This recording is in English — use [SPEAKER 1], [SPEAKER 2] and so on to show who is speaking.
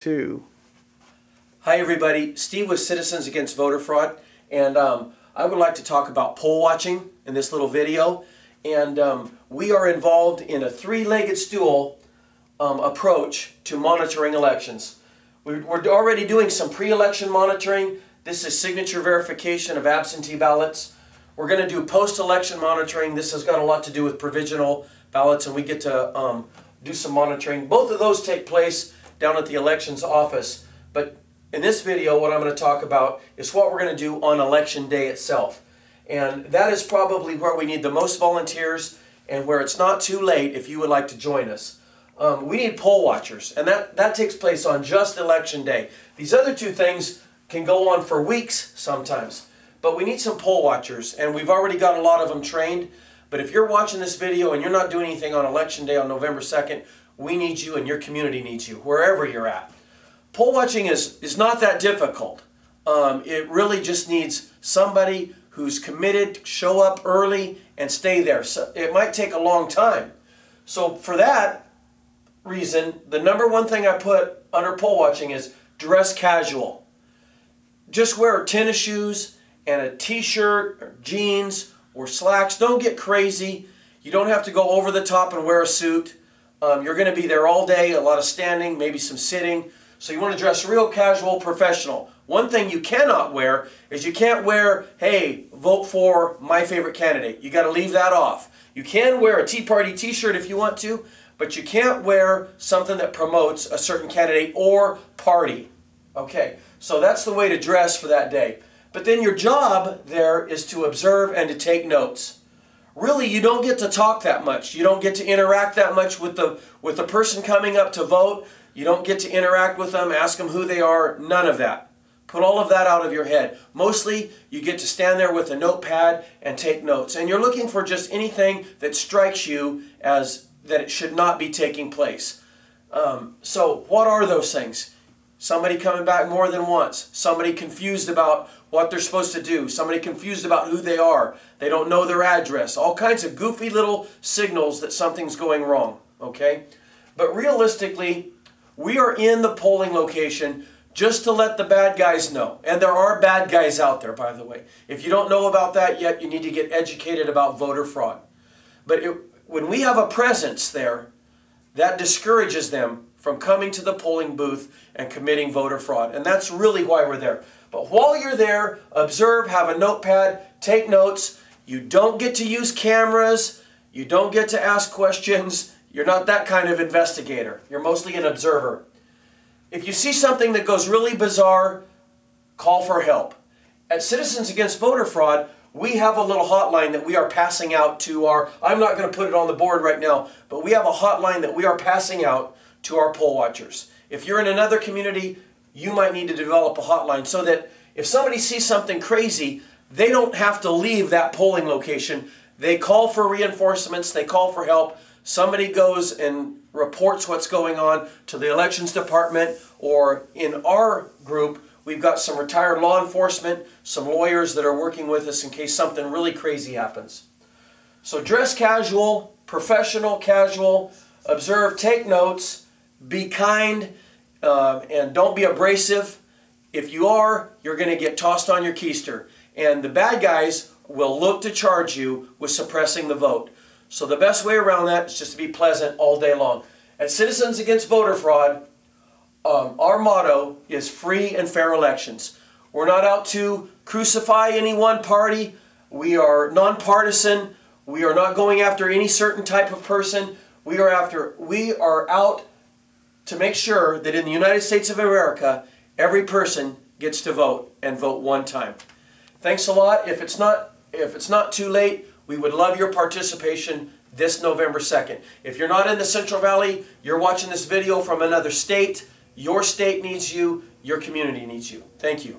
[SPEAKER 1] Two.
[SPEAKER 2] Hi everybody, Steve with Citizens Against Voter Fraud, and I would like to talk about poll watching in this little video. And we are involved in a three-legged stool approach to monitoring elections. We're already doing some pre-election monitoring. This is signature verification of absentee ballots. We're going to do post-election monitoring. This has got a lot to do with provisional ballots, and we get to do some monitoring. Both of those take place down at the elections office. But in this video, what I'm going to talk about is what we're going to do on election day itself. And that is probably where we need the most volunteers and where it's not too late if you would like to join us. We need poll watchers, and that takes place on just election day. These other two things can go on for weeks sometimes, but we need some poll watchers, and we've already got a lot of them trained. But if you're watching this video and you're not doing anything on election day on November 2nd, we need you and your community needs you, wherever you're at. Poll watching is not that difficult. It really just needs somebody who's committed, show up early, and stay there. So it might take a long time. So for that reason, the number one thing I put under poll watching is dress casual. Just wear tennis shoes and a t-shirt or jeans or slacks. Don't get crazy. You don't have to go over the top and wear a suit. You're going to be there all day, a lot of standing, maybe some sitting. So you want to dress real casual, professional. One thing you cannot wear is you can't wear, hey, vote for my favorite candidate. You got to leave that off. You can wear a Tea Party t-shirt if you want to, but you can't wear something that promotes a certain candidate or party. Okay, so that's the way to dress for that day. But then your job there is to observe and to take notes. Really, you don't get to talk that much. You don't get to interact that much with the person coming up to vote. You don't get to interact with them, ask them who they are, none of that. Put all of that out of your head. Mostly, you get to stand there with a notepad and take notes. And you're looking for just anything that strikes you as that it should not be taking place. So what are those things? Somebody coming back more than once. Somebody confused about what they're supposed to do. Somebody confused about who they are. They don't know their address. All kinds of goofy little signals that something's going wrong. Okay? But realistically, we are in the polling location just to let the bad guys know. And there are bad guys out there, by the way. If you don't know about that yet, you need to get educated about voter fraud. But when we have a presence there, that discourages them from coming to the polling booth and committing voter fraud. And that's really why we're there. But while you're there, observe, have a notepad, take notes. You don't get to use cameras. You don't get to ask questions. You're not that kind of investigator. You're mostly an observer. If you see something that goes really bizarre, call for help. At Citizens Against Voter Fraud, we have a little hotline that we are passing out to our, I'm not going to put it on the board right now, but we have a hotline that we are passing out to our poll watchers. If you're in another community, you might need to develop a hotline so that if somebody sees something crazy, they don't have to leave that polling location. They call for reinforcements, they call for help. Somebody goes and reports what's going on to the elections department, or in our group, we've got some retired law enforcement, some lawyers that are working with us in case something really crazy happens. So dress casual, professional, casual, observe, take notes, be kind, and don't be abrasive. If you are, you're going to get tossed on your keister. And the bad guys will look to charge you with suppressing the vote. So the best way around that is just to be pleasant all day long. At Citizens Against Voter Fraud, our motto is free and fair elections. We're not out to crucify any one party. We are nonpartisan. We are not going after any certain type of person. We are out to make sure that in the United States of America, every person gets to vote and vote one time. Thanks a lot. If it's not too late, we would love your participation this November 2nd. If you're not in the Central Valley, you're watching this video from another state, your state needs you, your community needs you. Thank you.